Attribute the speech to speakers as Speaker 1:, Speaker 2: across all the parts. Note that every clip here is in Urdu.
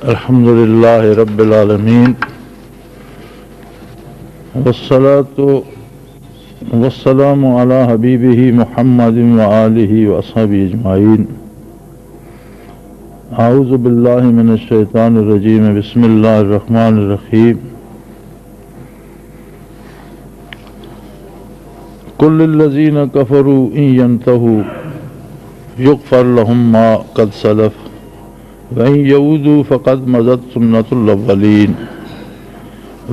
Speaker 1: الحمد للہ رب العالمین والصلاة والسلام علی حبیبہ محمد وآلہ وصحبہ اجمعین. اعوذ باللہ من الشیطان الرجیم. بسم اللہ الرحمن الرحیم. قل للذین کفروا ان ینتہوا یغفر لهم ما قد سلف وَإِن يَعُودُوا فَقَدْ مَضَتْ سُنَّةُ الْأَوَّلِينَ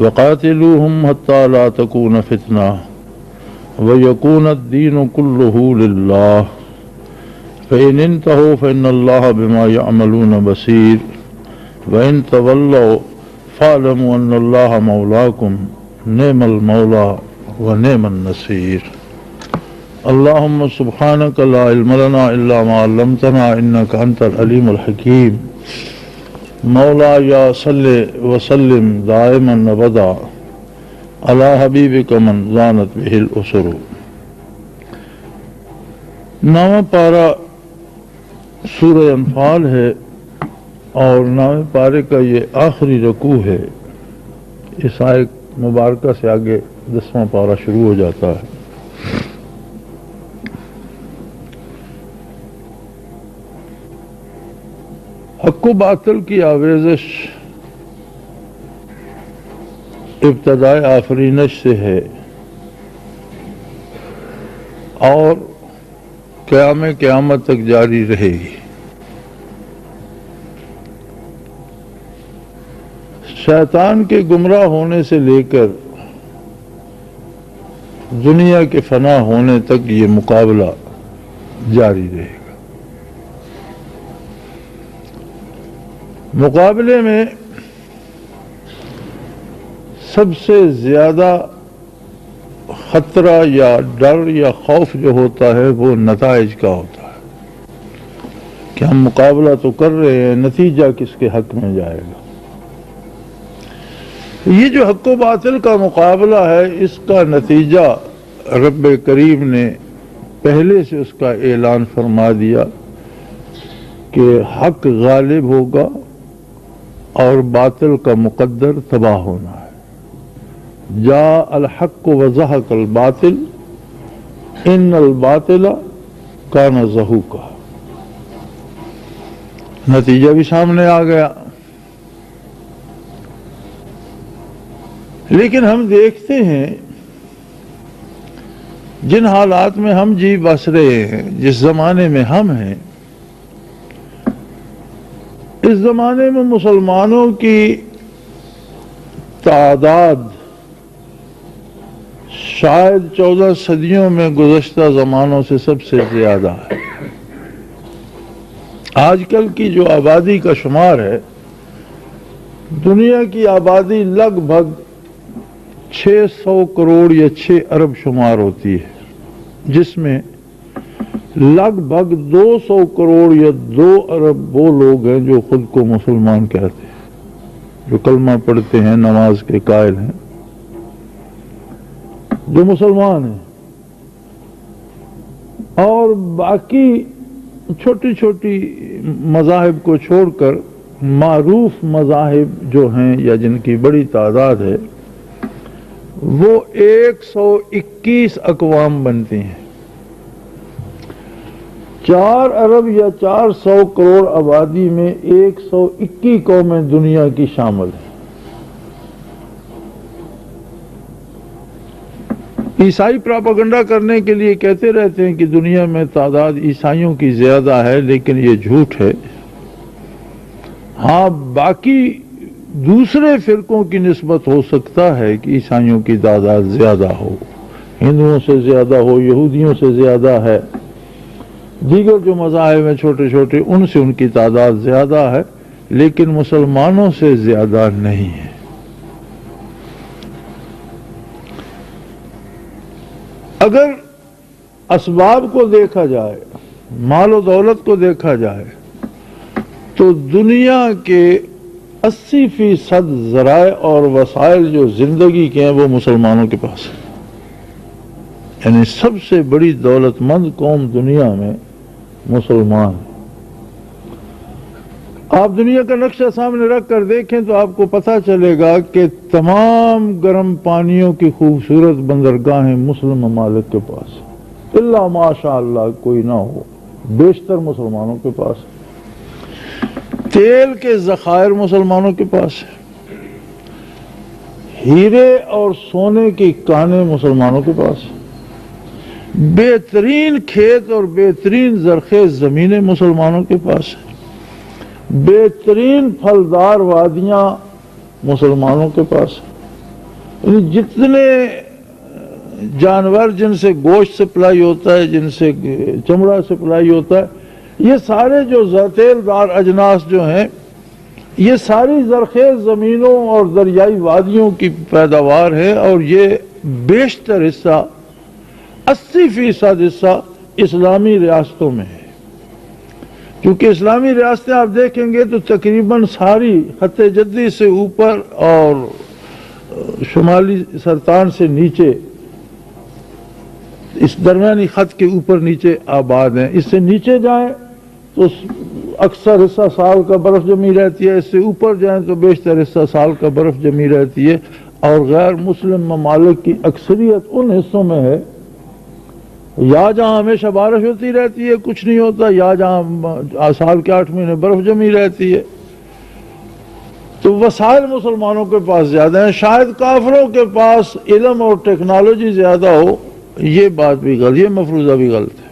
Speaker 1: وَقَاتِلُوهُمْ حَتَّى لَا تَكُونَ فِتْنَةٌ وَيَكُونَ الدِّينُ كُلُّهُ لِلَّهِ فَإِنِ انْتَهُوا فَإِنَّ اللَّهَ بِمَا يَعْمَلُونَ بَصِيرٌ وَإِن تَوَلَّوْا فَاعْلَمُوا أَنَّ اللَّهَ مَوْلَاكُمْ نِعْمَ الْمَوْلَى وَنِعْمَ النَّصِيرُ. اللهم سبحانك لا علم لنا إلا ما علمتنا إنك أنت العليم الحكيم. مولاي صل وسلم دائما أبدا على حبيبك من زانت به الأسر. نامہ پارہ سورہ انفال ہے اور نامہ پارے کا یہ آخری رکوع ہے. اس آیت مبارکہ سے آگے 10واں پارہ شروع ہو جاتا ہے. حق و باطل کی آویزش ابتدائے آفرینش سے ہے اور قیامت تک جاری رہے گی. شیطان کے گمراہ ہونے سے لے کر دنیا کے فنا ہونے تک یہ مقابلہ جاری رہے گا. مقابلے میں سب سے زیادہ خطرہ یا ڈر یا خوف جو ہوتا ہے وہ نتائج کا ہوتا ہے کہ ہم مقابلہ تو کر رہے ہیں، نتیجہ کس کے حق میں جائے گا. یہ جو حق و باطل کا مقابلہ ہے اس کا نتیجہ رب کریم نے پہلے سے اس کا اعلان فرما دیا کہ حق غالب ہوگا اور باطل کا مقدر تباہ ہونا ہے. جاء الحق وزهق الباطل ان الباطل کان زہوقا. نتیجہ بھی سامنے آ گیا. لیکن ہم دیکھتے ہیں جن حالات میں ہم جی بس رہے ہیں، جس زمانے میں ہم ہیں، اس زمانے میں مسلمانوں کی تعداد شاید 14 صدیوں میں گزشتہ زمانوں سے سب سے زیادہ ہے. آج کل کی جو آبادی کا شمار ہے، دنیا کی آبادی لگ بھگ 600 کروڑ یا 6 ارب شمار ہوتی ہے، جس میں لگ بھگ 200 کروڑ یا 2 ارب وہ لوگ ہیں جو خود کو مسلمان کہتے ہیں، جو کلمہ پڑھتے ہیں، نماز کے قائل ہیں، جو مسلمان ہیں. اور باقی چھوٹی چھوٹی مذاہب کو چھوڑ کر معروف مذاہب جو ہیں یا جن کی بڑی تعداد ہے وہ 121 اقوام بنتی ہیں. 4 ارب یا 400 کروڑ آبادی میں 121 قومیں دنیا کی شامل ہیں. عیسائی پراپاگنڈا کرنے کے لیے کہتے رہتے ہیں کہ دنیا میں تعداد عیسائیوں کی زیادہ ہے، لیکن یہ جھوٹ ہے. ہاں، باقی دوسرے فرقوں کی نسبت ہو سکتا ہے کہ عیسائیوں کی تعداد زیادہ ہو، ہندوؤں سے زیادہ ہو، یہودیوں سے زیادہ ہے، دیگر جو مذاہب ہیں چھوٹے چھوٹے ان سے ان کی تعداد زیادہ ہے، لیکن مسلمانوں سے زیادہ نہیں ہے. اگر اسباب کو دیکھا جائے، مال و دولت کو دیکھا جائے، تو دنیا کے 80% ذرائع اور وسائل جو زندگی کے ہیں وہ مسلمانوں کے پاس ہیں. یعنی سب سے بڑی دولت مند قوم دنیا میں مسلمان. آپ دنیا کا نقشہ سامنے رکھ کر دیکھیں تو آپ کو پتہ چلے گا کہ تمام گرم پانیوں کی خوبصورت بندرگاہیں مسلم ممالک کے پاس، الا ماشاء اللہ کوئی نہ ہو، بیشتر مسلمانوں کے پاس۔ تیل کے ذخائر مسلمانوں کے پاس ہے، ہیرے اور سونے کی کانیں مسلمانوں کے پاس ہیں، بہترین کھیت اور بہترین زرخیز زمینیں مسلمانوں کے پاس ہیں، بہترین پھلدار وادیاں مسلمانوں کے پاس ہیں۔ یعنی جتنے جانور جن سے گوشت سپلائی ہوتا ہے، جن سے چمڑا سپلائی ہوتا ہے، یہ سارے جو زرتیل دار اجناس جو ہیں، یہ ساری زرخیز زمینوں اور دریائی وادیوں کی پیداوار ہے، اور یہ بیشتر حصہ 80% حصہ اسلامی ریاستوں میں ہے۔ کیونکہ اسلامی ریاستیں آپ دیکھیں گے تو تقریباً ساری خط جدی سے اوپر اور شمالی سرطان سے نیچے، اس درمیانی خط کے اوپر نیچے آباد ہیں۔ اس سے نیچے جائیں تو اکثر حصہ سال کا برف جمی رہتی ہے، اس سے اوپر جائیں تو بیشتر حصہ سال کا برف جمی رہتی ہے، اور غیر مسلم ممالک کی اکثریت ان حصوں میں ہے یا جہاں ہمیشہ بارش ہوتی رہتی ہے کچھ نہیں ہوتا، یا جہاں سال کے 8 مہینے برف جمی رہتی ہے۔ تو وسائل مسلمانوں کے پاس زیادہ ہیں، شاید کافروں کے پاس علم اور ٹیکنالوجی زیادہ ہو، یہ بات بھی غلط، یہ مفروضہ بھی غلط ہے۔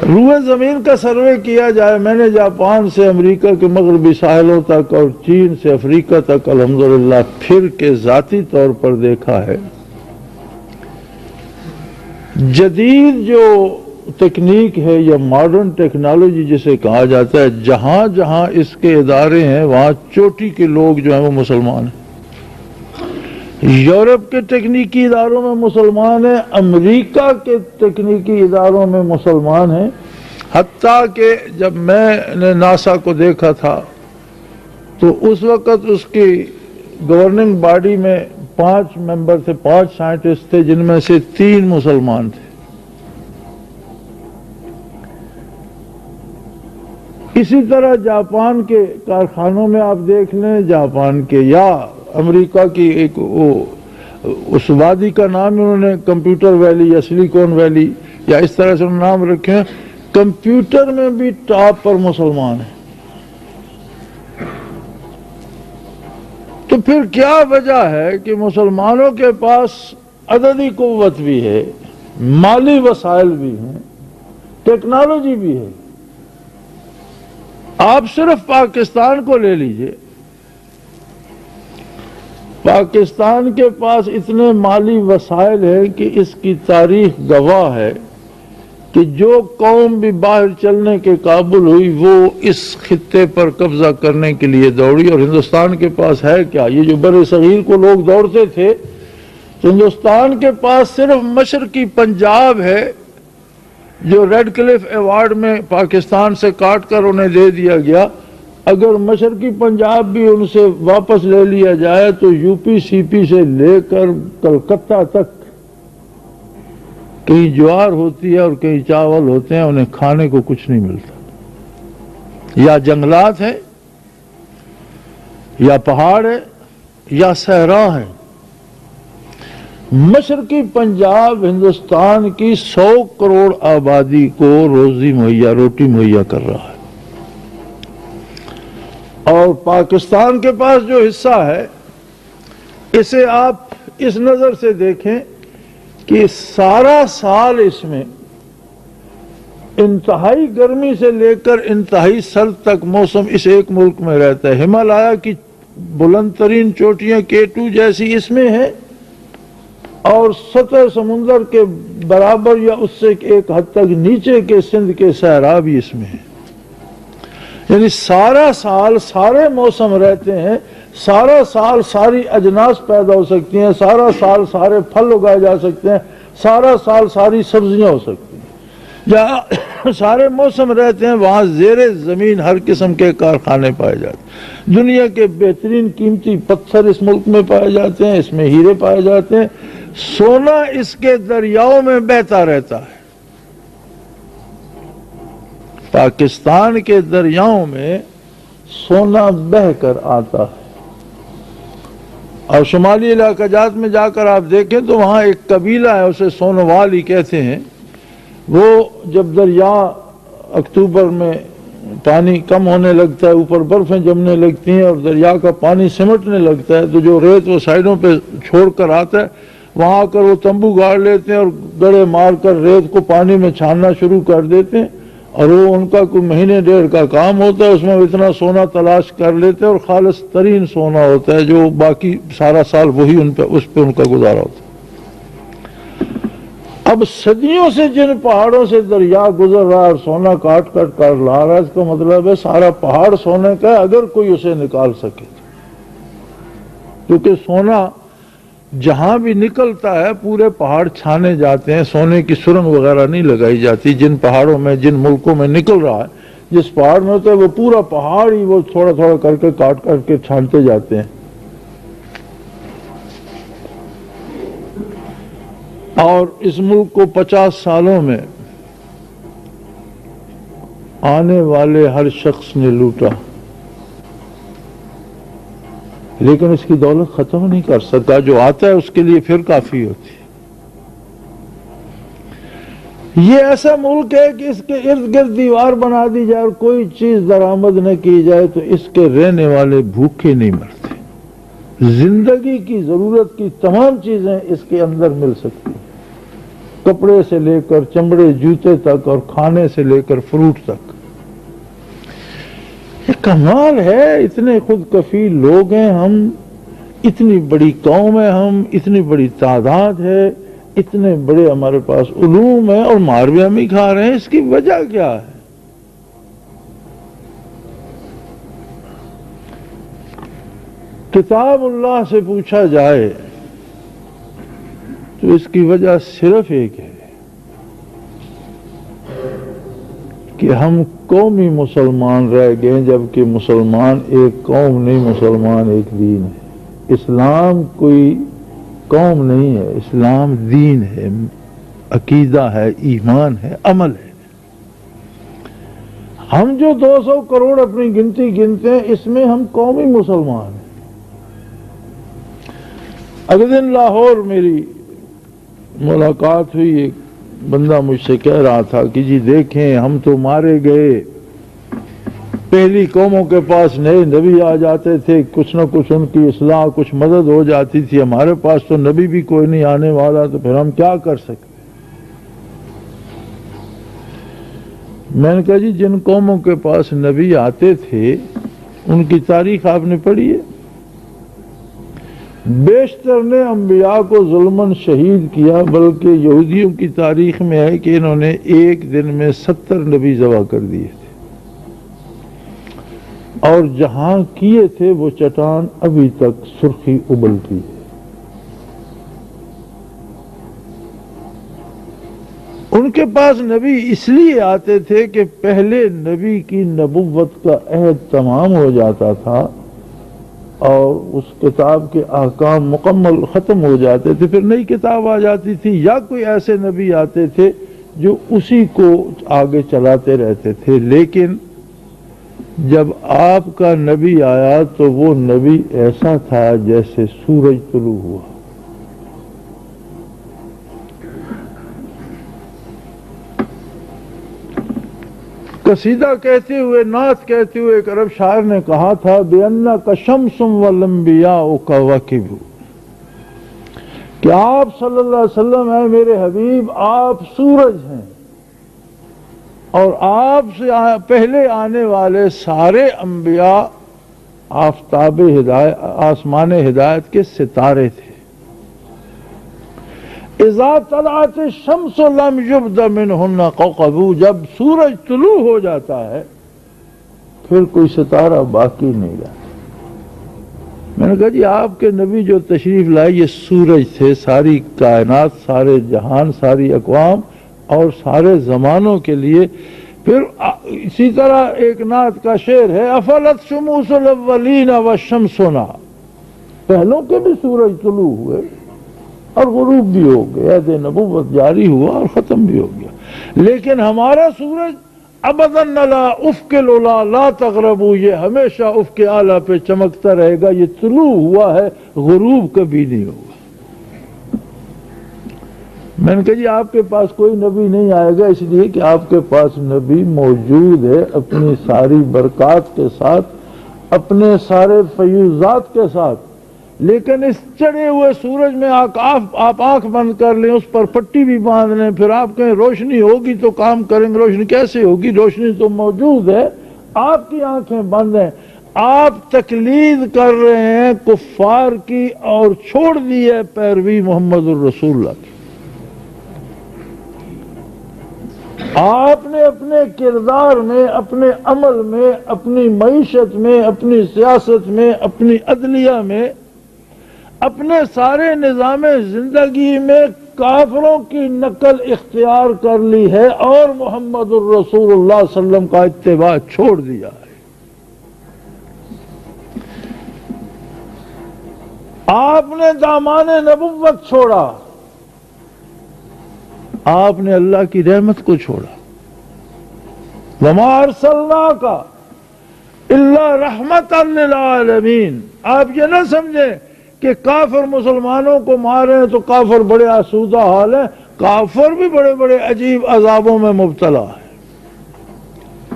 Speaker 1: روئے زمین کا سروے کیا جائے، میں نے جاپان سے امریکہ کے مغربی ساحلوں تک اور چین سے افریقہ تک الحمدللہ پھر کے ذاتی طور پر دیکھا ہے، جدید جو تکنیک ہے یا ماڈرن ٹیکنالوجی جسے کہا جاتا ہے، جہاں جہاں اس کے ادارے ہیں وہاں چوٹی کے لوگ جو ہیں وہ مسلمان ہیں۔ یورپ کے تکنیکی اداروں میں مسلمان ہیں، امریکہ کے تکنیکی اداروں میں مسلمان ہیں، حتیٰ کہ جب میں نے ناسا کو دیکھا تھا تو اس وقت اس کی گورننگ باڈی میں 5 ممبر تھے، 5 سائنٹسٹ تھے، جن میں سے 3 مسلمان تھے۔ اسی طرح جاپان کے کارخانوں میں آپ دیکھ لیں، جاپان کے یا امریکہ کی ایک اس وادی کا نام انہوں نے کمپیوٹر ویلی یا سلیکون ویلی یا اس طرح سے نام رکھے ہیں، کمپیوٹر میں بھی ٹاپ پر مسلمان ہیں۔ تو پھر کیا وجہ ہے کہ مسلمانوں کے پاس عددی قوت بھی ہے، مالی وسائل بھی ہیں، ٹیکنالوجی بھی ہے؟ آپ صرف پاکستان کو لے لیجئے، پاکستان کے پاس اتنے مالی وسائل ہیں کہ اس کی تاریخ گواہ ہے کہ جو قوم بھی باہر چلنے کے قابل ہوئی وہ اس خطے پر قبضہ کرنے کے لیے دوڑی، اور ہندوستان کے پاس ہے کیا؟ یہ جو بر صغیر کو لوگ دوڑتے تھے، تو ہندوستان کے پاس صرف مشرقی پنجاب ہے جو ریڈ کلف ایوارڈ میں پاکستان سے کاٹ کر انہیں دے دیا گیا۔ اگر مشرقی پنجاب بھی ان سے واپس لے لیا جائے تو یو پی سی پی سے لے کر کلکتہ تک کہیں جوار ہوتی ہے اور کہیں چاول ہوتے ہیں، انہیں کھانے کو کچھ نہیں ملتا، یا جنگلات ہیں یا پہاڑ ہے یا صحرا ہے۔ مشرقی پنجاب ہندوستان کی 100 کروڑ آبادی کو روزی روٹی مہیا کر رہا ہے، اور پاکستان کے پاس جو حصہ ہے اسے آپ اس نظر سے دیکھیں کہ سارا سال اس میں انتہائی گرمی سے لے کر انتہائی سرد تک موسم اس ایک ملک میں رہتا ہے۔ ہمالیہ کی بلند ترین چوٹیاں K2 جیسی اس میں ہے، اور سطح سمندر کے برابر یا اس سے ایک حد تک نیچے کے سندھ کے صحرا بھی اس میں ہے۔ یعنی سارا سال سارے موسم رہتے ہیں، سارا سال ساری اجناس پیدا ہو سکتی ہیں، سارا سال سارے پھل اگائے جا سکتے ہیں، سارا سال ساری سبزیاں ہو سکتی ہیں۔ جہاں سارے موسم رہتے ہیں وہاں زیر زمین ہر قسم کے کارخانے پائے جاتے ہیں، دنیا کے بہترین قیمتی پتھر اس ملک میں پائے جاتے ہیں، اس میں ہیرے پائے جاتے ہیں، سونا اس کے دریاؤں میں بہتا رہتا ہے۔ پاکستان کے دریاؤں میں سونا بہہ کر آتا ہے، اور شمالی علاقہ جات میں جا کر آپ دیکھیں تو وہاں ایک قبیلہ ہے، اسے سونوال ہی کہتے ہیں۔ وہ جب دریا اکتوبر میں پانی کم ہونے لگتا ہے، اوپر برفیں جمنے لگتی ہیں اور دریا کا پانی سمٹنے لگتا ہے، تو جو ریت وہ سائڈوں پہ چھوڑ کر آتا ہے، وہاں آ کر وہ تمبو گاڑ لیتے ہیں اور گڑے مار کر ریت کو پانی میں چھاننا شروع کر دیتے ہیں، اور وہ ان کا کوئی مہینے ڈیڑھ کا کام ہوتا ہے، اس میں اتنا سونا تلاش کر لیتے ہیں، اور خالص ترین سونا ہوتا ہے جو باقی سارا سال وہی اس پہ ان کا گزارا ہوتا ہے۔ اب صدیوں سے جن پہاڑوں سے دریا گزر رہا ہے اور سونا کاٹ کٹ کر لا رہا ہے، اس کا مطلب ہے سارا پہاڑ سونے کا ہے اگر کوئی اسے نکال سکے، کیونکہ سونا جہاں بھی نکلتا ہے پورے پہاڑ چھانے جاتے ہیں، سونے کی سرنگ وغیرہ نہیں لگائی جاتی۔ جن پہاڑوں میں جن ملکوں میں نکل رہا ہے، جس پہاڑ میں ہوتا ہے وہ پورا پہاڑ ہی وہ تھوڑا تھوڑا کر کے کاٹ کر کے چھانتے جاتے ہیں، اور اس ملک کو 50 سالوں میں آنے والے ہر شخص نے لوٹا، لیکن اس کی دولت ختم نہیں کر سکتا۔ جو آتا ہے اس کے لیے پھر کافی ہوتی ہے۔ یہ ایسا ملک ہے کہ اس کے ارد گرد دیوار بنا دی جائے اور کوئی چیز درآمد نہ کی جائے تو اس کے رہنے والے بھوکے نہیں مرتے۔ زندگی کی ضرورت کی تمام چیزیں اس کے اندر مل سکتی ہیں، کپڑے سے لے کر چمڑے جوتے تک اور کھانے سے لے کر فروٹ تک۔ یہ کمال ہے، اتنے خود کفیل لوگ ہیں ہم، اتنی بڑی قوم ہے ہم، اتنی بڑی تعداد ہے، اتنے بڑے ہمارے پاس علوم ہیں، اور مار بھی ہم ہی کھا رہے ہیں۔ اس کی وجہ کیا ہے؟ کتاب اللہ سے پوچھا جائے تو اس کی وجہ صرف ایک ہے کہ ہم قومی مسلمان رہ گئے، جبکہ مسلمان ایک قوم نہیں، مسلمان ایک دین ہے۔ اسلام کوئی قوم نہیں ہے، اسلام دین ہے، عقیدہ ہے، ایمان ہے، عمل ہے۔ ہم جو 200 کروڑ اپنی گنتی گنتے ہیں، اس میں ہم قومی مسلمان ہیں۔ اگلے دن لاہور میری ملاقات ہوئی، ایک بندہ مجھ سے کہہ رہا تھا کہ جی دیکھیں ہم تو مارے گئے، پہلی قوموں کے پاس نئے نبی آ جاتے تھے، کچھ نہ کچھ ان کی اصلاح، کچھ مدد ہو جاتی تھی، ہمارے پاس تو نبی بھی کوئی نہیں آنے والا، تو پھر ہم کیا کر سکتے؟ میں نے کہا جی جن قوموں کے پاس نبی آتے تھے ان کی تاریخ آپ نے پڑھی ہے؟ بیشتر نے انبیاء کو ظلماً شہید کیا، بلکہ یہودیوں کی تاریخ میں ہے کہ انہوں نے ایک دن میں 70 نبی ذبح کر دیے تھے، اور جہاں کیے تھے وہ چٹان ابھی تک سرخی ابلتی ہے۔ ان کے پاس نبی اس لیے آتے تھے کہ پہلے نبی کی نبوت کا عہد تمام ہو جاتا تھا اور اس کتاب کے احکام مکمل ختم ہو جاتے تھے، پھر نئی کتاب آ جاتی تھی، یا کوئی ایسے نبی آتے تھے جو اسی کو آگے چلاتے رہتے تھے۔ لیکن جب آپ کا نبی آیا تو وہ نبی ایسا تھا جیسے سورج طلوع ہوا۔ قصیدہ کہتے ہوئے، نعت کہتے ہوئے ایک عرب شاعر نے کہا تھا بِأَنَّكَ شَمْسٌ وَالْأَنْبِيَاءُ كَوَاكِبُ، کہ آپ صلی اللہ علیہ وسلم ہیں میرے حبیب، آپ سورج ہیں، اور آپ سے پہلے آنے والے سارے انبیاء آفتاب ہدایت، آسمان ہدایت کے ستارے تھے۔ اذا طلعت الشمس لم يبد منهن كوكب، جب سورج طلوع ہو جاتا ہے پھر کوئی ستارہ باقی نہیں رہتا۔ میں نے کہا جی آپ کے نبی جو تشریف لائے یہ سورج تھے، ساری کائنات، سارے جہان، ساری اقوام اور سارے زمانوں کے لیے۔ پھر اسی طرح ایک نعت کا شعر ہے افلت شموس الاولین والشمسنا، پہلوں کے بھی سورج طلوع ہوئے اور غروب بھی ہو گیا، عہد نبوت جاری ہوا اور ختم بھی ہو گیا، لیکن ہمارا سورج ابدن لا افق العلا لا تغربوا، یہ ہمیشہ افق اعلیٰ پہ چمکتا رہے گا، یہ طلوع ہوا ہے، غروب کبھی نہیں ہوگا۔ میں نے کہا جی آپ کے پاس کوئی نبی نہیں آئے گا، اس لیے کہ آپ کے پاس نبی موجود ہے اپنی ساری برکات کے ساتھ، اپنے سارے فیوزات کے ساتھ، لیکن اس چڑھے ہوئے سورج میں آپ آنکھ بند کر لیں، اس پر پٹی بھی باندھ لیں، پھر آپ کہیں روشنی ہوگی تو کام کریں گے، روشنی کیسے ہوگی؟ روشنی تو موجود ہے، آپ کی آنکھیں بند ہیں، آپ تقلید کر رہے ہیں کفار کی اور چھوڑ دی ہے پیروی محمد الرسول اللہ کی۔ آپ نے اپنے کردار میں، اپنے عمل میں، اپنی معیشت میں، اپنی سیاست میں، اپنی عدلیہ میں، اپنے سارے نظام زندگی میں کافروں کی نقل اختیار کر لی ہے اور محمد الرسول اللہ صلی اللہ علیہ وسلم کا اتباع چھوڑ دیا ہے۔ آپ نے دامان نبوت چھوڑا، آپ نے اللہ کی رحمت کو چھوڑا۔ وَمَا أَرْسَلْنَاكَ إِلَّا رَحْمَةً لِلْعَالَمِينَ۔ آپ یہ نہ سمجھیں کہ کافر مسلمانوں کو مار رہے ہیں تو کافر بڑے آسودہ حال ہیں، کافر بھی بڑے بڑے عجیب عذابوں میں مبتلا ہے،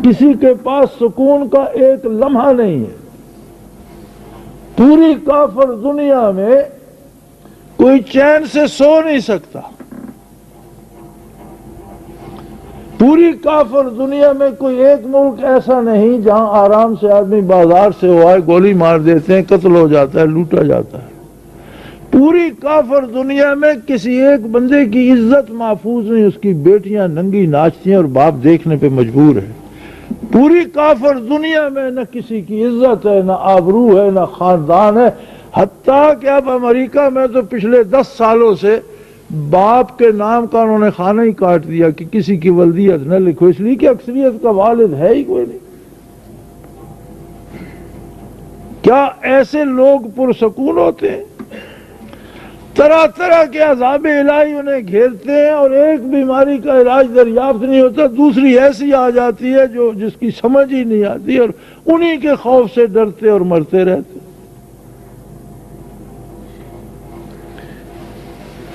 Speaker 1: کسی کے پاس سکون کا ایک لمحہ نہیں ہے۔ پوری کافر دنیا میں کوئی چین سے سو نہیں سکتا، پوری کافر دنیا میں کوئی ایک ملک ایسا نہیں جہاں آرام سے آدمی بازار سے ہوا ہے گولی مار دیتے ہیں، قتل ہو جاتا ہے، لوٹا جاتا ہے۔ پوری کافر دنیا میں کسی ایک بندے کی عزت محفوظ نہیں، اس کی بیٹیاں ننگی ناچتی ہیں اور باپ دیکھنے پہ مجبور ہے۔ پوری کافر دنیا میں نہ کسی کی عزت ہے، نہ آبرو ہے، نہ خاندان ہے، حتیٰ کہ اب امریکہ میں تو پچھلے 10 سالوں سے باپ کے نام کا انہوں نے خانہ ہی کاٹ دیا کہ کسی کی ولدیت نہ لکھو، اس لیے کہ اکثریت کا والد ہے ہی کوئی نہیں۔ کیا ایسے لوگ پرسکون ہوتے ہیں؟ طرح طرح کے عذاب الہی انہیں گھیرتے ہیں اور ایک بیماری کا علاج دریافت نہیں ہوتا، دوسری ایسی آ جاتی ہے جس کی سمجھ ہی نہیں آتی، اور انہی کے خوف سے ڈرتے اور مرتے رہتے۔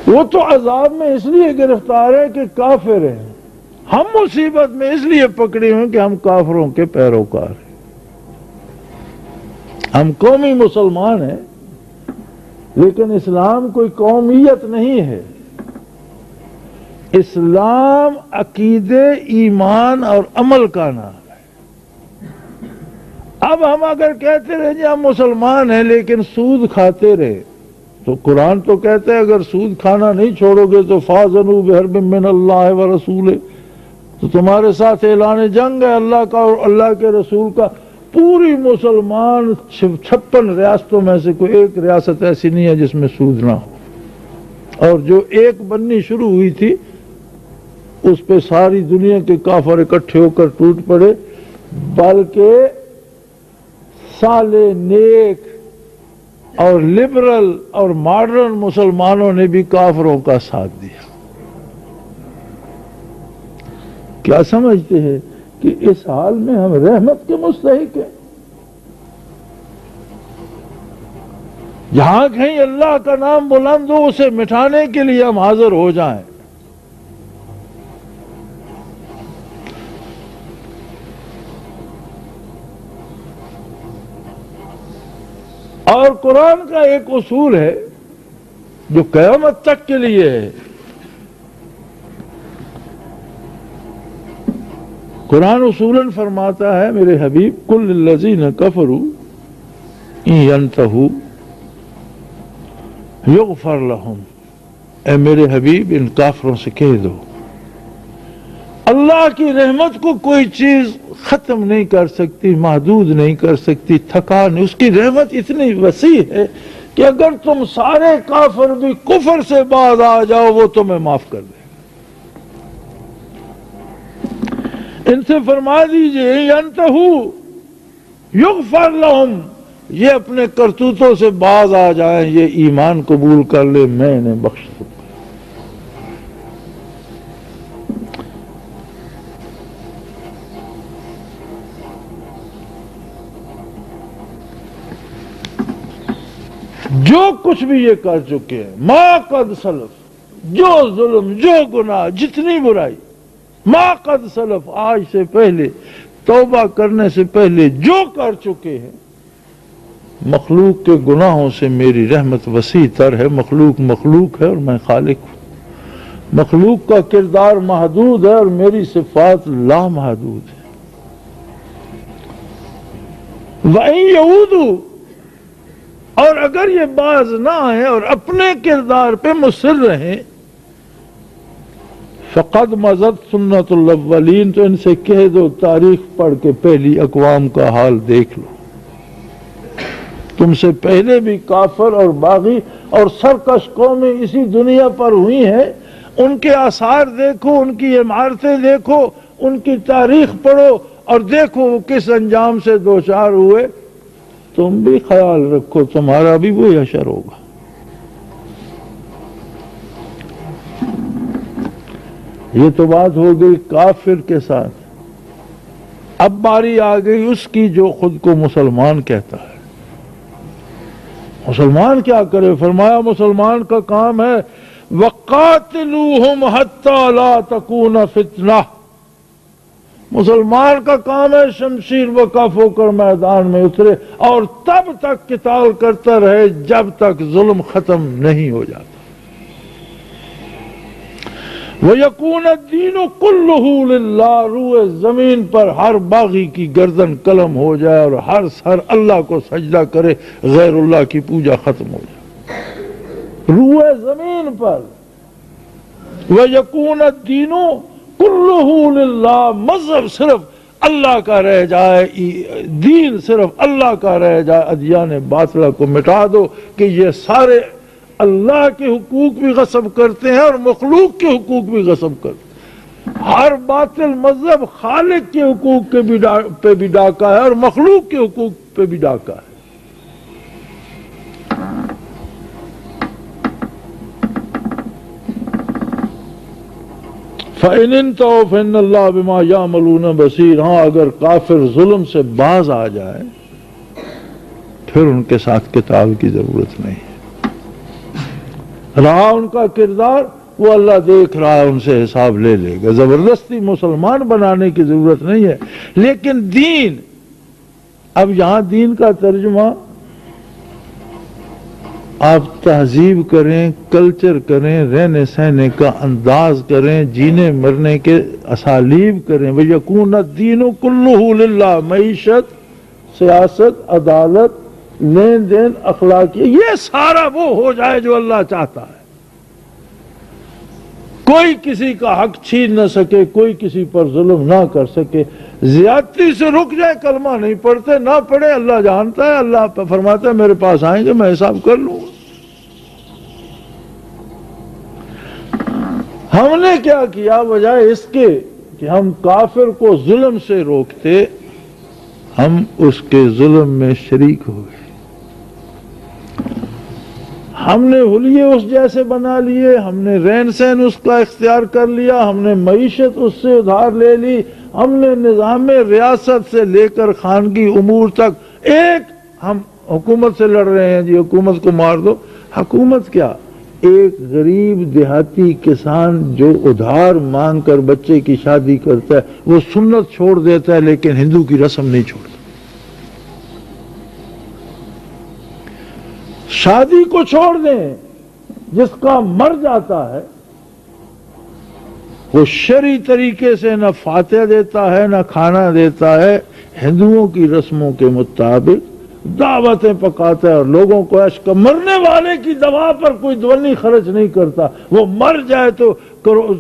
Speaker 1: وہ تو عذاب میں اس لیے گرفتار ہے کہ کافر ہیں، ہم مصیبت میں اس لیے پکڑے ہوئے کہ ہم کافروں کے پیروکار ہیں۔ ہم قومی مسلمان ہیں، لیکن اسلام کوئی قومیت نہیں ہے، اسلام عقیدے، ایمان اور عمل کا نام ہے۔ اب ہم اگر کہتے رہے جی ہم مسلمان ہیں لیکن سود کھاتے رہے، تو قرآن تو کہتا ہے اگر سود کھانا نہیں چھوڑو گے تو فَاذَنُوا بِحَرْبٍ مِّنَ اللَّهِ وَرَسُولِهِ، تو تمہارے ساتھ اعلان جنگ ہے اللہ کا اور اللہ کے رسول کا۔ پوری مسلمان 56 ریاستوں میں سے کوئی ایک ریاست ایسی نہیں ہے جس میں سود نہ ہو، اور جو ایک بننی شروع ہوئی تھی اس پہ ساری دنیا کے کافر اکٹھے ہو کر ٹوٹ پڑے، بلکہ صالح، نیک اور لبرل اور ماڈرن مسلمانوں نے بھی کافروں کا ساتھ دیا۔ کیا سمجھتے ہیں کہ اس حال میں ہم رحمت کے مستحق ہیں؟ جہاں کہیں اللہ کا نام بلند ہو اسے مٹانے کے لیے ہم حاضر ہو جائیں۔ اور قرآن کا ایک اصول ہے جو قیامت تک کے لیے ہے۔ قرآن اصولاً فرماتا ہے میرے حبیب کل الذین کفروا ان ینتہوا یغفر لہم، اے میرے حبیب ان کافروں سے کہہ دو اللہ کی رحمت کو کوئی چیز ختم نہیں کر سکتی، محدود نہیں کر سکتی، تھکا نہیں۔ اس کی رحمت اتنی وسیع ہے کہ اگر تم سارے کافر بھی کفر سے باز آ جاؤ وہ تمہیں معاف کر دے۔ ان سے فرما دیجئے ینتہو یغفر لہم، یہ اپنے کرتوتوں سے باز آ جائیں، یہ ایمان قبول کر لے، میں انہیں بخش دوں۔ جو کچھ بھی یہ کر چکے ہیں، ما قد سلف، جو ظلم، جو گناہ، جتنی برائی، ما قد سلف، آج سے پہلے، توبہ کرنے سے پہلے جو کر چکے ہیں، مخلوق کے گناہوں سے میری رحمت وسیع تر ہے۔ مخلوق مخلوق ہے اور میں خالق ہوں، مخلوق کا کردار محدود ہے اور میری صفات لامحدود ہے۔ وَإِن يَعُودُوا، اور اگر یہ باز نہ آئے اور اپنے کردار پہ مصر رہیں، فقد مضت سنت الاولین، تو ان سے کہہ دو تاریخ پڑھ کے پہلی اقوام کا حال دیکھ لو، تم سے پہلے بھی کافر اور باغی اور سرکش قومیں اسی دنیا پر ہوئی ہیں، ان کے آثار دیکھو، ان کی عمارتیں دیکھو، ان کی تاریخ پڑھو اور دیکھو وہ کس انجام سے دوچار ہوئے۔ تم بھی خیال رکھو تمہارا بھی وہی حشر ہوگا۔ یہ تو بات ہو گئی کافر کے ساتھ، اب باری آ گئی اس کی جو خود کو مسلمان کہتا ہے۔ مسلمان کیا کرے؟ فرمایا مسلمان کا کام ہے وَقَاتِلُوهُمْ حَتَّى لَا تَكُونَ فِتْنَةٌ، مسلمان کا کام ہے شمشیر و کف ہو کر میدان میں اترے اور تب تک قتال کرتا رہے جب تک ظلم ختم نہیں ہو جاتا۔ وَيَكُونَ الدِّينُ كُلُّهُ لِلَّهِ، روئے زمین پر ہر باغی کی گردن قلم ہو جائے اور ہر سر اللہ کو سجدہ کرے، غیر اللہ کی پوجا ختم ہو جائے روئے زمین پر۔ وَيَكُونَ الدِّينُ كُلُّهُ لِلَّهِ، مذہب صرف اللہ کا رہ جائے، دین صرف اللہ کا رہ جائے، ادیان باطلہ کو مٹا دو کہ یہ سارے اللہ کے حقوق بھی غصب کرتے ہیں اور مخلوق کے حقوق بھی غصب کرتے ہیں۔ ہر باطل مذہب خالق کے حقوق پہ بھی ڈاکہ ہے اور مخلوق کے حقوق پہ بھی ڈاکہ ہے۔ فَإِنِ انْتَهُوا فَإِنَّ اللَّهَ بِمَا يَعْمَلُونَ بَصِيرٌ، ہاں اگر کافر ظلم سے باز آ جائے پھر ان کے ساتھ قتال کی ضرورت نہیں ہے، رہا ان کا کردار وہ اللہ دیکھ رہا ہے، ان سے حساب لے لے گا۔ زبردستی مسلمان بنانے کی ضرورت نہیں ہے، لیکن دین، اب یہاں دین کا ترجمہ آپ تہذیب کریں، کلچر کریں، رہنے سہنے کا انداز کریں، جینے مرنے کے اسالیب کریں۔ وَيَكُونَ الدِّينُ كُلُّهُ لِلَّهِ، معیشت، سیاست، عدالت، لین دین، اخلاقی، یہ سارا وہ ہو جائے جو اللہ چاہتا ہے، کوئی کسی کا حق چھین نہ سکے، کوئی کسی پر ظلم نہ کر سکے، زیادتی سے رک جائے، کلمہ نہیں پڑھتے نہ پڑھے، اللہ جانتا ہے، اللہ فرماتا ہے میرے پاس آئیں گے میں حساب کر لوں گا۔ ہم نے کیا کیا؟ بجائے اس کے کہ ہم کافر کو ظلم سے روکتے، ہم اس کے ظلم میں شریک ہو گئے، ہم نے حلیے اس جیسے بنا لیے، ہم نے رہن سہن اس کا اختیار کر لیا، ہم نے معیشت اس سے ادھار لے لی، ہم نے نظام ریاست سے لے کر خانگی امور تک، ایک ہم حکومت سے لڑ رہے ہیں، جی حکومت کو مار دو، حکومت کیا؟ ایک غریب دیہاتی کسان جو ادھار مانگ کر بچے کی شادی کرتا ہے وہ سنت چھوڑ دیتا ہے لیکن ہندو کی رسم نہیں چھوڑتا۔ شادی کو چھوڑ دیں، جس کا مر جاتا ہے وہ شرعی طریقے سے نہ فاتحہ دیتا ہے نہ کھانا دیتا ہے، ہندوؤں کی رسموں کے مطابق دعوتیں پکاتا ہے اور لوگوں کو عشق، مرنے والے کی دوا پر کوئی دونی خرچ نہیں کرتا، وہ مر جائے تو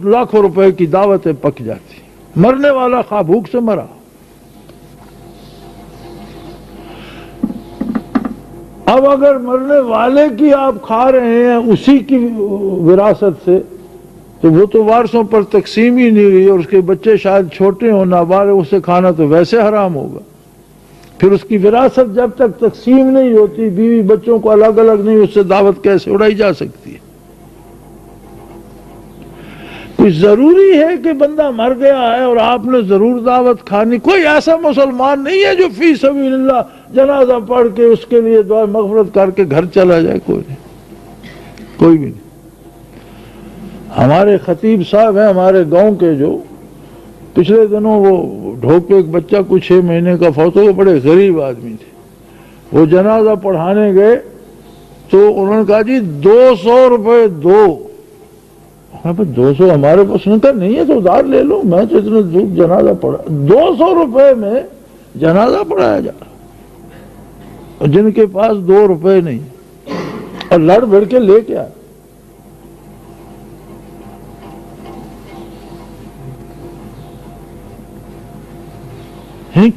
Speaker 1: لاکھوں روپے کی دعوتیں پک جاتی، مرنے والا خواہ بھوک سے مرا۔ اب اگر مرنے والے کی آپ کھا رہے ہیں اسی کی وراثت سے تو وہ تو وارثوں پر تقسیم ہی نہیں ہوئی، اور اس کے بچے شاید چھوٹے ہوں نابالغ، اسے کھانا تو ویسے حرام ہوگا، پھر اس کی وراثت جب تک تقسیم نہیں ہوتی، بیوی بچوں کو الگ الگ نہیں، اس سے دعوت کیسے اڑائی جا سکتی ہے؟ کوئی ضروری ہے کہ بندہ مر گیا ہے اور آپ نے ضرور دعوت کھانی؟ کوئی ایسا مسلمان نہیں ہے جو فی سبیل اللہ جنازہ پڑھ کے اس کے لیے دعا مغفرت کر کے گھر چلا جائے، کوئی نہیں، کوئی بھی نہیں۔ ہمارے خطیب صاحب ہیں ہمارے گاؤں کے، جو پچھلے دنوں وہ ڈھوک پہ ایک بچہ کچھ 6 مہینے کا فوت ہو، بڑے غریب آدمی تھے، وہ جنازہ پڑھانے گئے تو انہوں نے کہا جی 200 روپے دو۔ 200 ہمارے پاس کا نہیں ہے تو ادھار لے لو، میں تو اتنے دور جنازہ پڑھا، 200 روپے میں جنازہ پڑھایا جا رہا، جن کے پاس 2 روپے نہیں، اور لڑ بھڑ کے لے کے آئے۔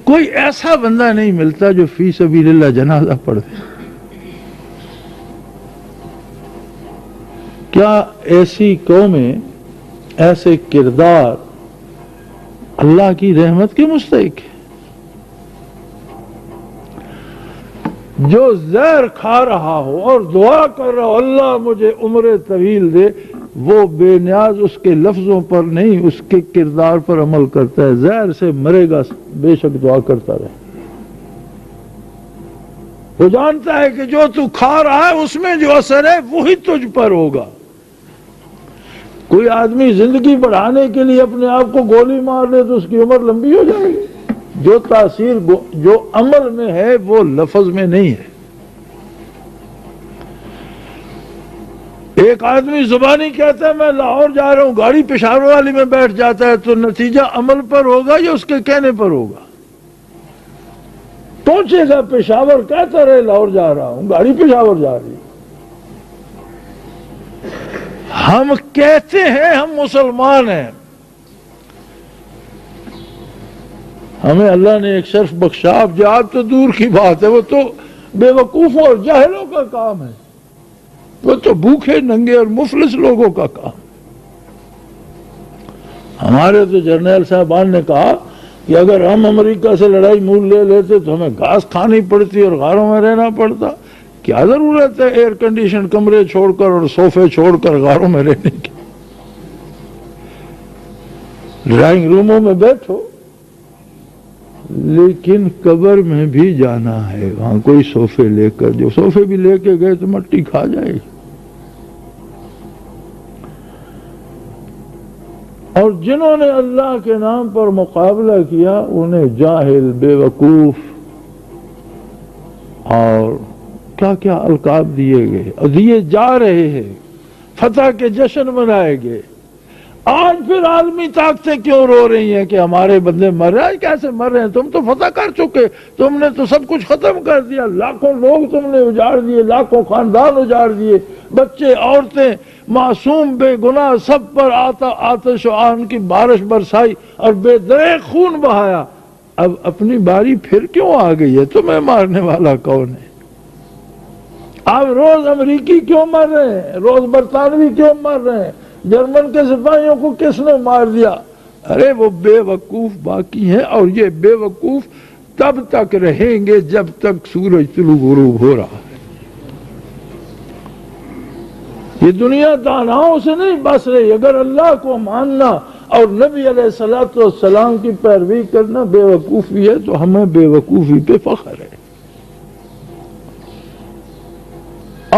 Speaker 1: کوئی ایسا بندہ نہیں ملتا جو فی سبیل اللہ جنازہ پڑھ دے۔ کیا ایسی قومیں، ایسے کردار اللہ کی رحمت کے مستحق ہیں؟ جو زہر کھا رہا ہو اور دعا کر رہا ہو اللہ مجھے عمر طویل دے، وہ بے نیاز اس کے لفظوں پر نہیں، اس کے کردار پر عمل کرتا ہے۔ زہر سے مرے گا بے شک دعا کرتا رہے، وہ جانتا ہے کہ جو تو کھا رہا ہے اس میں جو اثر ہے وہی تجھ پر ہوگا۔ کوئی آدمی زندگی بڑھانے کے لیے اپنے آپ کو گولی مار لے تو اس کی عمر لمبی ہو جائے گی۔ جو تاثیر جو عمل میں ہے وہ لفظ میں نہیں ہے۔ ایک آدمی زبانی کہتا ہے میں لاہور جا رہا ہوں، گاڑی پشاور والی میں بیٹھ جاتا ہے، تو نتیجہ عمل پر ہوگا یا اس کے کہنے پر ہوگا؟ پہنچے گا پشاور، کہتا رہے لاہور جا رہا ہوں، گاڑی پشاور جا رہی ہے۔ ہم کہتے ہیں ہم مسلمان ہیں، ہمیں اللہ نے ایک شرف بخشا، اب جہاد تو دور کی بات ہے، وہ تو بے وقوفوں اور جاہلوں کا کام ہے، وہ تو بھوکے ننگے اور مفلس لوگوں کا کام۔ ہمارے تو جرنیل صاحبان نے کہا کہ اگر ہم امریکہ سے لڑائی مول لے لیتے تو ہمیں گھاس کھانی پڑتی اور غاروں میں رہنا پڑتا، کیا ضرورت ہے ایئر کنڈیشن کمرے چھوڑ کر اور صوفے چھوڑ کر غاروں میں رہنے کی؟ ڈرائنگ روموں میں بیٹھو، لیکن قبر میں بھی جانا ہے، وہاں کوئی صوفے لے کر، جو صوفے بھی لے کے گئے تو مٹی کھا جائے گی۔ اور جنہوں نے اللہ کے نام پر مقابلہ کیا انہیں جاہل، بے وقوف اور کیا کیا القاب دیے گئے اور دیے جا رہے ہیں، فتح کے جشن منائے گئے۔ آج پھر عالمی طاقتیں کیوں رو رہی ہیں کہ ہمارے بندے مر رہے ہیں؟ کیسے مر رہے ہیں؟ تم تو فتح کر چکے، تم نے تو سب کچھ ختم کر دیا، لاکھوں لوگ تم نے اجاڑ دیے، لاکھوں خاندان اجاڑ دیے، بچے، عورتیں، معصوم بے گناہ سب پر آتش و آن کی بارش برسائی اور بے دریغ خون بہایا۔ اب اپنی باری پھر کیوں آ گئی ہے؟ تمہیں مارنے والا کون ہے؟ اب روز امریکی کیوں مر رہے ہیں؟ روز برطانوی کیوں مر رہے ہیں؟ جرمن کے سپاہیوں کو کس نے مار دیا؟ ارے وہ بے وقوف باقی ہیں، اور یہ بے وقوف تب تک رہیں گے جب تک سورج طلوع غروب ہو رہا ہے۔ یہ دنیا داناؤں سے نہیں بس رہی۔ اگر اللہ کو ماننا اور نبی علیہ الصلوۃ والسلام کی پیروی کرنا بے وقوفی ہے تو ہمیں بے وقوفی پہ فخر ہے۔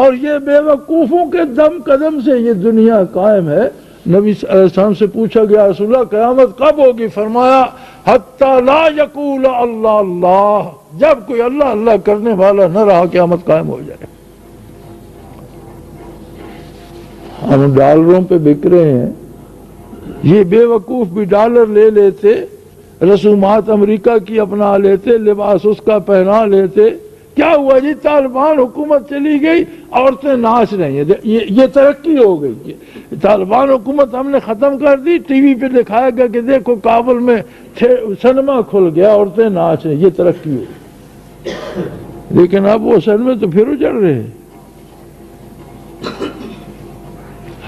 Speaker 1: اور یہ بے وقوفوں کے دم قدم سے یہ دنیا قائم ہے۔ نبی صلی اللہ علیہ وسلم سے پوچھا گیا رسول اللہ قیامت کب ہوگی؟ فرمایا حتی لا یقول اللہ اللہ، جب کوئی اللہ اللہ کرنے والا نہ رہا قیامت قائم ہو جائے۔ ہم ڈالروں پہ بک رہے ہیں، یہ بے وقوف بھی ڈالر لے لیتے، رسومات امریکہ کی اپنا لیتے، لباس اس کا پہنا لیتے۔ کیا ہوا جی؟ طالبان حکومت چلی گئی، عورتیں ناچ رہی ہیں، یہ ترقی ہو گئی۔ طالبان حکومت ہم نے ختم کر دی، ٹی وی پہ دکھایا گیا کہ دیکھو کابل میں سنیما کھل گیا، عورتیں ناچ رہی ہیں، یہ ترقی ہو گئی۔ لیکن اب وہ سنیما تو پھر اجڑ رہے ہیں۔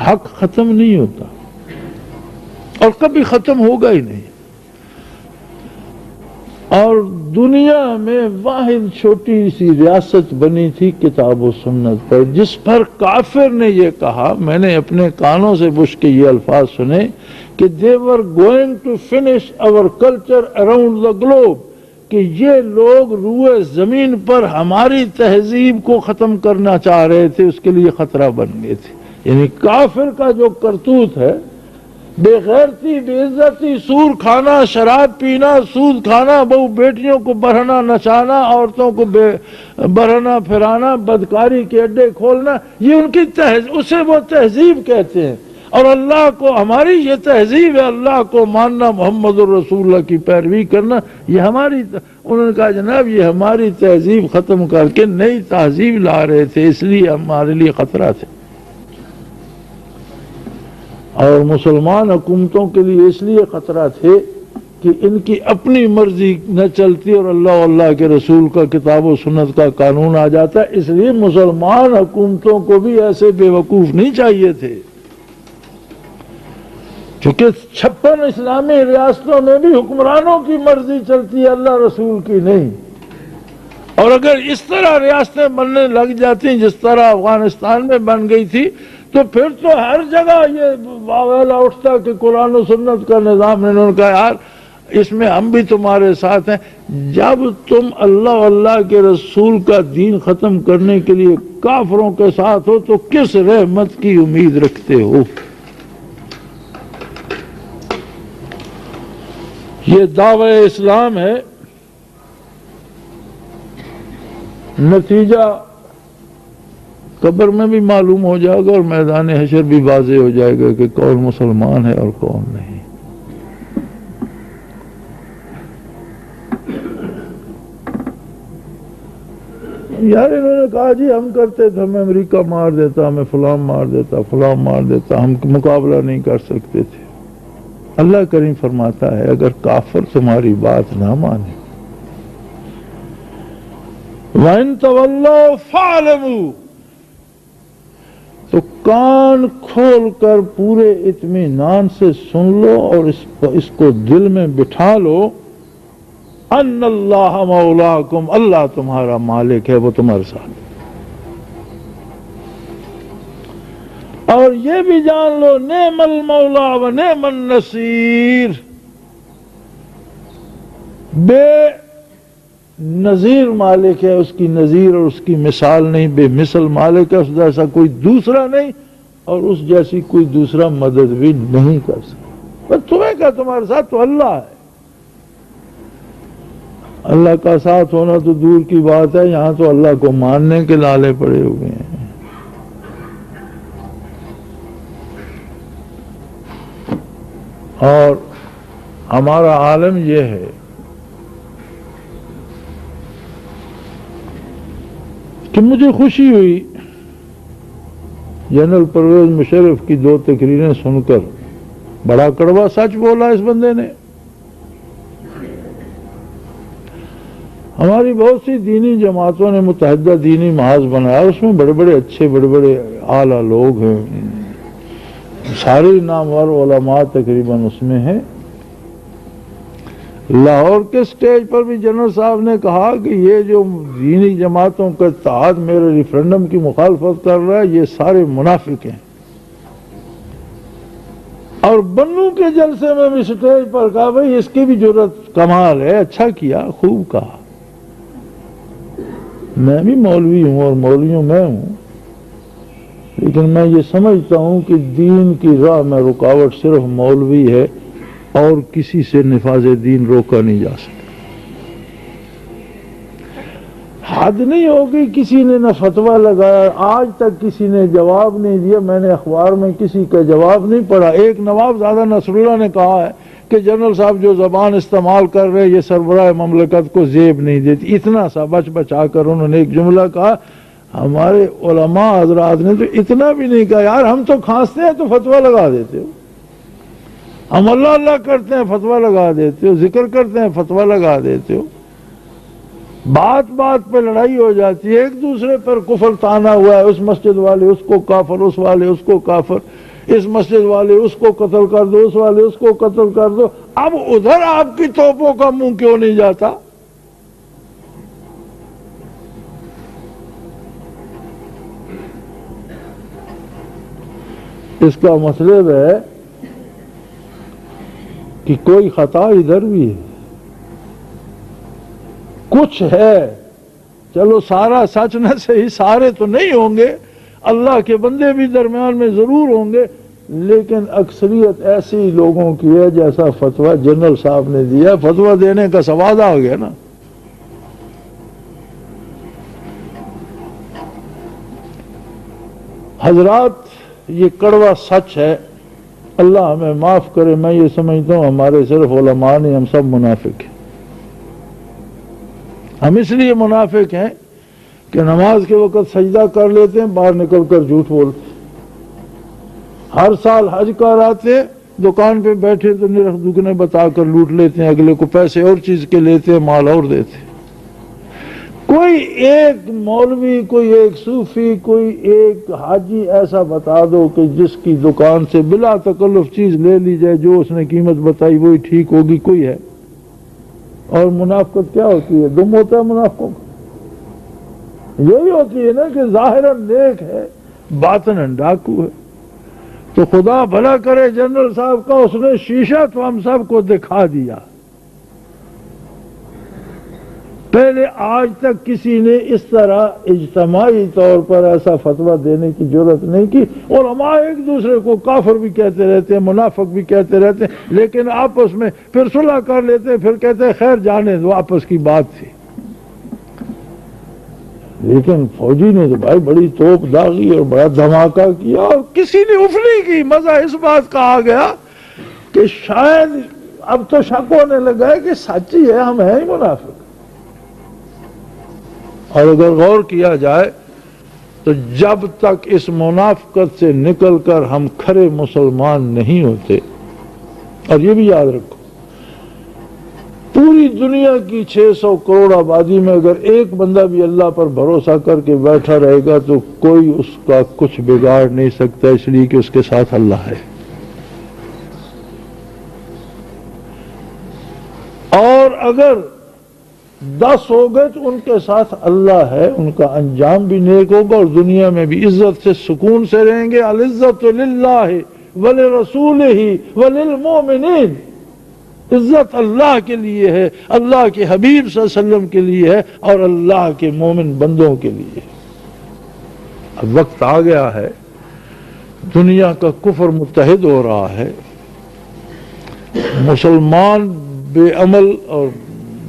Speaker 1: حق ختم نہیں ہوتا اور کبھی ختم ہوگا ہی نہیں۔ اور دنیا میں واحد چھوٹی سی ریاست بنی تھی کتاب و سنت پر، جس پر کافر نے یہ کہا، میں نے اپنے کانوں سے بش کے یہ الفاظ سنے کہ they were going to finish our culture around the globe، کہ یہ لوگ روئے زمین پر ہماری تہذیب کو ختم کرنا چاہ رہے تھے، اس کے لیے خطرہ بن گئے تھے۔ یعنی کافر کا جو کرتوت ہے، بے غیرتی، بے عزتی، سور کھانا، شراب پینا، سود کھانا، بہو بیٹیوں کو برہنہ نچانا، عورتوں کو برہنہ پھرانا، بدکاری کے اڈے کھولنا، یہ ان کی تہذیب، اسے وہ تہذیب کہتے ہیں۔ اور اللہ کو، ہماری یہ تہذیب ہے اللہ کو ماننا، محمد الرسول اللہ کی پیروی کرنا، یہ ہماری، انہوں نے کہا جناب یہ ہماری تہذیب ختم کر کے نئی تہذیب لا رہے تھے، اس لیے ہمارے لیے خطرہ تھے۔ اور مسلمان حکومتوں کے لیے اس لیے خطرہ تھے کہ ان کی اپنی مرضی نہ چلتی اور اللہ کے رسول کا کتاب و سنت کا قانون آ جاتا، اس لیے مسلمان حکومتوں کو بھی ایسے بے وقوف نہیں چاہیے تھے، چونکہ 56 اسلامی ریاستوں میں بھی حکمرانوں کی مرضی چلتی ہے، اللہ رسول کی نہیں۔ اور اگر اس طرح ریاستیں بننے لگ جاتی جس طرح افغانستان میں بن گئی تھی، تو پھر تو ہر جگہ یہ واویلا اٹھتا کہ قرآن و سنت کا نظام ہے۔ انہوں نے کہا یار اس میں ہم بھی تمہارے ساتھ ہیں، جب تم اللہ کے رسول کا دین ختم کرنے کے لیے کافروں کے ساتھ ہو تو کس رحمت کی امید رکھتے ہو؟ یہ دعوی اسلام ہے، نتیجہ قبر میں بھی معلوم ہو جائے گا اور میدان حشر بھی واضح ہو جائے گا کہ کون مسلمان ہے اور کون نہیں۔ یار انہوں نے کہا جی ہم کرتے تھے، ہمیں امریکہ مار دیتا، ہمیں فلاں مار دیتا، فلاں مار دیتا، ہم مقابلہ نہیں کر سکتے تھے۔ اللہ کریم فرماتا ہے اگر کافر تمہاری بات نہ مانے، وَإِن تَوَلَّوْا فَاعْلَمُوا، تو کان کھول کر پورے اطمینان سے سن لو اور اس کو دل میں بٹھا لو، ان اللہ مولاکم، اللہ تمہارا مالک ہے، وہ تمہارے ساتھ۔ اور یہ بھی جان لو نعم المولا و نعم النصیر، بے نظیر مالک ہے، اس کی نظیر اور اس کی مثال نہیں، بے مثل مالک ہے، اس جیسا کوئی دوسرا نہیں اور اس جیسی کوئی دوسرا مدد بھی نہیں کر سکتا۔ بس تمہیں کیا، تمہارے ساتھ تو اللہ ہے۔ اللہ کا ساتھ ہونا تو دور کی بات ہے، یہاں تو اللہ کو ماننے کے لالے پڑے ہوئے ہیں۔ اور ہمارا عالم یہ ہے کہ مجھے خوشی ہوئی جنرل پرویز مشرف کی 2 تقریریں سن کر، بڑا کڑوا سچ بولا اس بندے نے۔ ہماری بہت سی دینی جماعتوں نے متحدہ دینی محاذ بنایا، اس میں بڑے بڑے اچھے، بڑے بڑے اعلیٰ لوگ ہیں، سارے نامور علماء تقریباً اس میں ہیں۔ لاہور کے سٹیج پر بھی جنرل صاحب نے کہا کہ یہ جو دینی جماعتوں کا اتحاد میرے ریفرنڈم کی مخالفت کر رہا ہے، یہ سارے منافق ہیں۔ اور بنو کے جلسے میں بھی سٹیج پر کہا بھائی اس کی بھی جرت کمال ہے، اچھا کیا، خوب کہا۔ میں بھی مولوی ہوں اور مولویوں میں ہوں، لیکن میں یہ سمجھتا ہوں کہ دین کی راہ میں رکاوٹ صرف مولوی ہے اور کسی سے نفاذ دین روکا نہیں جا سکتا۔ حد نہیں ہوگی، کسی نے نہ فتویٰ لگایا، آج تک کسی نے جواب نہیں دیا، میں نے اخبار میں کسی کا جواب نہیں پڑھا۔ ایک نواب زادہ نصر اللہ نے کہا ہے کہ جنرل صاحب جو زبان استعمال کر رہے یہ سربراہ مملکت کو زیب نہیں دیتی، اتنا سا بچا کر انہوں نے ایک جملہ کہا۔ ہمارے علماء حضرات نے تو اتنا بھی نہیں کہا، یار ہم تو کھانستے ہیں تو فتویٰ لگا دیتے ہو، ہم اللہ کرتے ہیں فتویٰ لگا دیتے ہو، ذکر کرتے ہیں فتویٰ لگا دیتے ہو۔ بات بات پہ لڑائی ہو جاتی ہے، ایک دوسرے پر کفر تانا ہوا ہے، اس مسجد والے اس کو کافر، اس والے اس کو کافر۔ اس مسجد والے اس کو قتل کر دو، اس والے اس کو قتل کر دو، اب ادھر آپ کی توپوں کا منہ کیوں نہیں جاتا؟ اس کا مطلب ہے کہ کوئی خطا ادھر بھی ہے، کچھ ہے، چلو سارا سچ نہ صحیح، سارے تو نہیں ہوں گے، اللہ کے بندے بھی درمیان میں ضرور ہوں گے، لیکن اکثریت ایسی لوگوں کی ہے جیسا فتویٰ جنرل صاحب نے دیا، فتویٰ دینے کا سواد آ گیا نا۔ حضرات یہ کڑوا سچ ہے، اللہ ہمیں معاف کرے، میں یہ سمجھتا ہوں ہمارے صرف علماء نہیں، ہم سب منافق ہیں۔ ہم اس لیے منافق ہیں کہ نماز کے وقت سجدہ کر لیتے ہیں، باہر نکل کر جھوٹ بولتے ہیں، ہر سال حج کر آتے ہیں، دکان پہ بیٹھے تو نرخ دگنے بتا کر لوٹ لیتے ہیں، اگلے کو پیسے اور چیز کے لیتے ہیں، مال اور دیتے ہیں۔ کوئی ایک مولوی، کوئی ایک صوفی، کوئی ایک حاجی ایسا بتا دو کہ جس کی دکان سے بلا تکلف چیز لے لی جائے، جو اس نے قیمت بتائی وہی ٹھیک ہوگی، کوئی ہے؟ اور منافقت کیا ہوتی ہے؟ دم ہوتا ہے منافقوں کا، یہی ہوتی ہے نا کہ ظاہراً نیک ہے، باطناً ڈاکو ہے۔ تو خدا بھلا کرے جنرل صاحب کا، اس نے شیشہ تو ہم سب کو دکھا دیا۔ پہلے آج تک کسی نے اس طرح اجتماعی طور پر ایسا فتویٰ دینے کی جرات نہیں کی۔ علماء ایک دوسرے کو کافر بھی کہتے رہتے ہیں، منافق بھی کہتے رہتے ہیں، لیکن آپس میں پھر صلح کر لیتے ہیں، پھر کہتے ہیں خیر جانے دو، آپس کی بات تھی۔ لیکن فوجی نے تو بھائی بڑی توپ داغی اور بڑا دھماکہ کیا، اور کسی نے اف نہیں کی۔ مزہ اس بات کا آ گیا کہ شاید اب تو شک ہونے لگا ہے کہ سچ ہی ہے، ہم ہیں ہی منافق۔ اور اگر غور کیا جائے تو جب تک اس منافقت سے نکل کر ہم کھرے مسلمان نہیں ہوتے، اور یہ بھی یاد رکھو پوری دنیا کی 600 کروڑ آبادی میں اگر ایک بندہ بھی اللہ پر بھروسہ کر کے بیٹھا رہے گا تو کوئی اس کا کچھ بگاڑ نہیں سکتا، اس لیے کہ اس کے ساتھ اللہ ہے۔ اور اگر 10 ہو گئے تو ان کے ساتھ اللہ ہے، ان کا انجام بھی نیک ہوگا اور دنیا میں بھی عزت سے سکون سے رہیں گے۔ العزت للہ ولرسولہ وللمؤمنین، عزت اللہ کے لیے ہے، اللہ کے حبیب صلی اللہ علیہ وسلم کے لیے ہے، اور اللہ کے مومن بندوں کے لیے۔ اب وقت آ گیا ہے، دنیا کا کفر متحد ہو رہا ہے، مسلمان بے عمل اور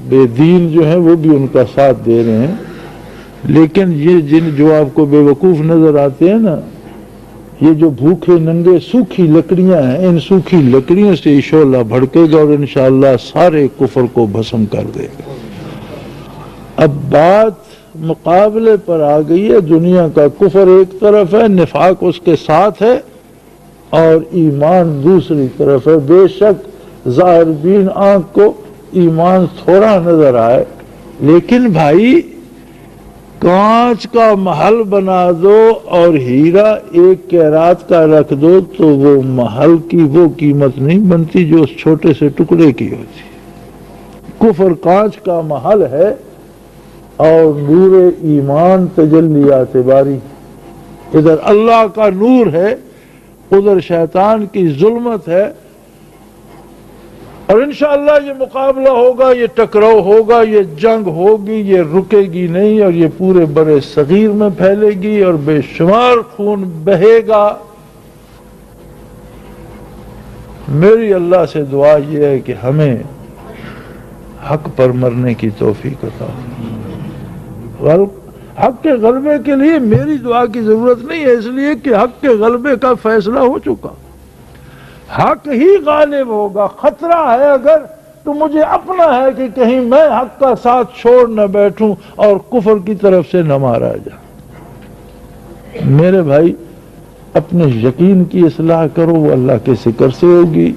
Speaker 1: بے دین جو ہیں وہ بھی ان کا ساتھ دے رہے ہیں، لیکن یہ جو آپ کو بے وقوف نظر آتے ہیں نا، یہ جو بھوکے ننگے سوکھی لکڑیاں ہیں، ان سوکھی لکڑیوں سے شعلہ بھڑکے گا اور انشاءاللہ سارے کفر کو بھسم کر دے گا۔ اب بات مقابلے پر آ گئی ہے، دنیا کا کفر ایک طرف ہے، نفاق اس کے ساتھ ہے، اور ایمان دوسری طرف ہے۔ بے شک ظاہر بین آنکھ کو ایمان تھوڑا نظر آئے، لیکن بھائی کانچ کا محل بنا دو اور ہیرا 1 کیرات کا رکھ دو تو وہ محل کی وہ قیمت نہیں بنتی جو اس چھوٹے سے ٹکڑے کی ہوتی۔ کفر کانچ کا محل ہے اور نور ایمان تجلیات باری، ادھر اللہ کا نور ہے، ادھر شیطان کی ظلمت ہے، اور انشاءاللہ یہ مقابلہ ہوگا، یہ ٹکراؤ ہوگا، یہ جنگ ہوگی، یہ رکے گی نہیں، اور یہ پورے برے صغیر میں پھیلے گی اور بے شمار خون بہے گا۔ میری اللہ سے دعا یہ ہے کہ ہمیں حق پر مرنے کی توفیق عطا ہو۔ حق کے غلبے کے لیے میری دعا کی ضرورت نہیں ہے، اس لیے کہ حق کے غلبے کا فیصلہ ہو چکا، حق ہی غالب ہوگا۔ خطرہ ہے اگر تو مجھے اپنا ہے کہ کہیں میں حق کا ساتھ چھوڑ نہ بیٹھوں اور کفر کی طرف سے نہ مارا جائے۔ میرے بھائی اپنے یقین کی اصلاح کرو، وہ اللہ کے ذکر سے ہوگی،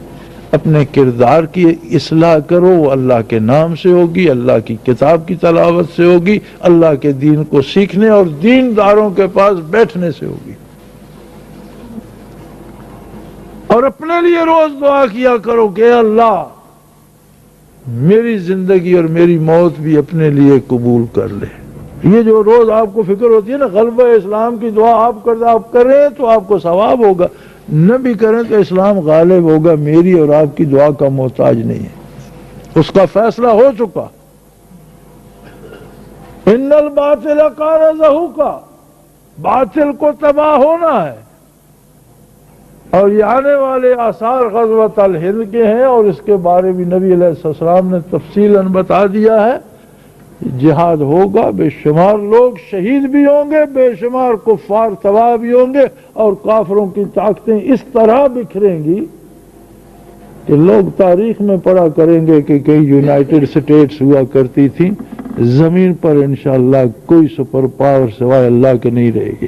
Speaker 1: اپنے کردار کی اصلاح کرو، وہ اللہ کے نام سے ہوگی، اللہ کی کتاب کی تلاوت سے ہوگی، اللہ کے دین کو سیکھنے اور دینداروں کے پاس بیٹھنے سے ہوگی۔ اور اپنے لیے روز دعا کیا کرو کہ اے اللہ میری زندگی اور میری موت بھی اپنے لیے قبول کر لے. یہ جو روز آپ کو فکر ہوتی ہے نا غلبہ اسلام کی دعا آپ کریں تو آپ کو ثواب ہوگا، نہ بھی کریں تو اسلام غالب ہوگا. میری اور آپ کی دعا کا محتاج نہیں ہے، اس کا فیصلہ ہو چکا. ان الباطل کان زہوقا، باطل کو تباہ ہونا ہے. اور یہ آنے والے آثار غزوۃ الہند کے ہیں، اور اس کے بارے میں نبی علیہ السلام نے تفصیلاً بتا دیا ہے. جہاد ہوگا، بے شمار لوگ شہید بھی ہوں گے، بے شمار کفار تباہ بھی ہوں گے، اور کافروں کی طاقتیں اس طرح بکھریں گی کہ لوگ تاریخ میں پڑھا کریں گے کہ کئی یونائٹڈ اسٹیٹس ہوا کرتی تھیں، زمین پر انشاءاللہ کوئی سپر پاور سوائے اللہ کے نہیں رہے گی.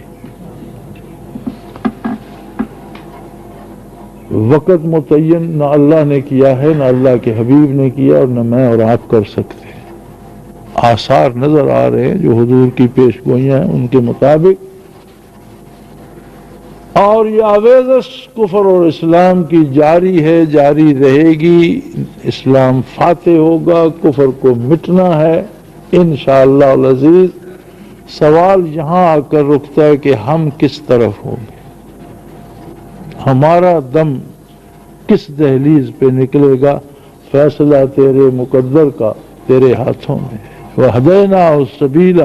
Speaker 1: وقت متعین نہ اللہ نے کیا ہے، نہ اللہ کے حبیب نے کیا، اور نہ میں اور آپ کر سکتے. آثار نظر آ رہے ہیں جو حضور کی پیش گوئیاں ہیں ان کے مطابق. اور یہ آویزش کفر اور اسلام کی جاری ہے، جاری رہے گی. اسلام فاتح ہوگا، کفر کو مٹنا ہے انشاءاللہ العزیز. سوال یہاں آ کر رکتا ہے کہ ہم کس طرف ہوں گے، ہمارا دم کس دہلیز پہ نکلے گا. فیصلہ تیرے مقدر کا تیرے ہاتھوں میں. وَهَدَيْنَاهُ السَّبِيلَ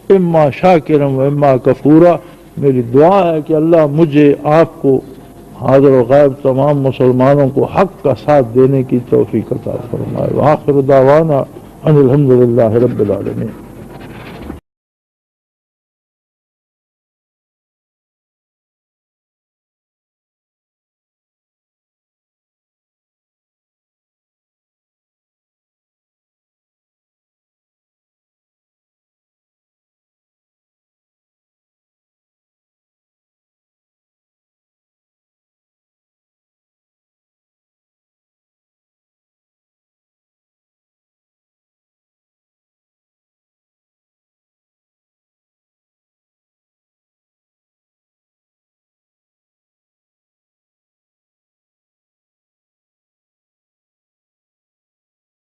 Speaker 1: اِمَّا شَاكِرًا وَإِمَّا كَفُورًا. میری دعا ہے کہ اللہ مجھے آپ کو حاضر و غائب تمام مسلمانوں کو حق کا ساتھ دینے کی توفیق عطا فرمائے. وآخر دعوانا ان الحمد للہ رب العالمین.